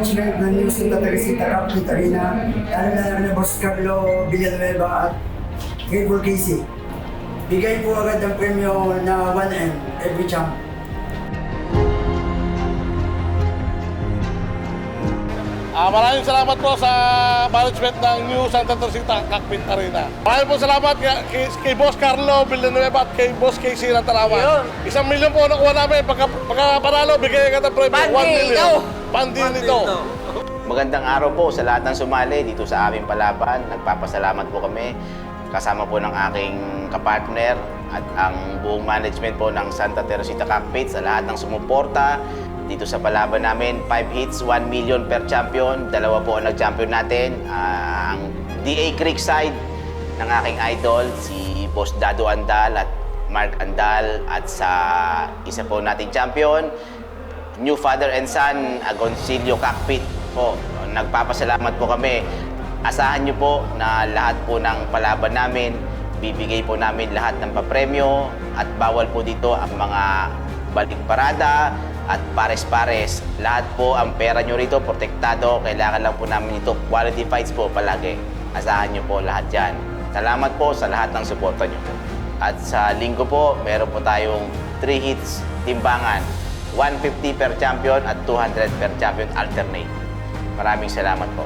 management ng New Santa Teresita Capit Arena, lalo na Boss Carlo Villanueva at Gable Casey. Bigay po agad ang premyo na 1M every champ. Maraming salamat po sa management ng New Santa Teresita Cockpit Arena. Maraming po salamat kay Boss Carlo Villanueva at kay Boss Casey ng Tarawan. 1 milyon po nakuha namin. Pagka panalo, bigay agad ang premyo. 1 million. Pandi nito. Magandang araw po sa lahat ng sumali dito sa aming palaban. Nagpapasalamat po kami. Kasama po ng aking kapartner at ang buong management po ng Santa Teresita Cockpit sa lahat ng sumuporta dito sa palaban namin. 5 hits, 1 million per champion. 2 po ang nag-champion natin. Ang DA Creekside ng aking idol, si Boss Dado Andal at Mark Andal. At sa isa po nating champion, New Father and Son, Agoncillo Cockpit po. Nagpapasalamat po kami. Asahan nyo po na lahat po ng palaban namin, bibigay po namin lahat ng papremyo at bawal po dito ang mga balik parada at pares-pares. Lahat po ang pera nyo rito, protektado. Kailangan lang po namin ito. Quality fights po palagi. Asahan nyo po lahat yan. Salamat po sa lahat ng suporta nyo. At sa linggo po, meron po tayong 3 hits timbangan. 150 per champion at 200 per champion alternate. Maraming salamat po.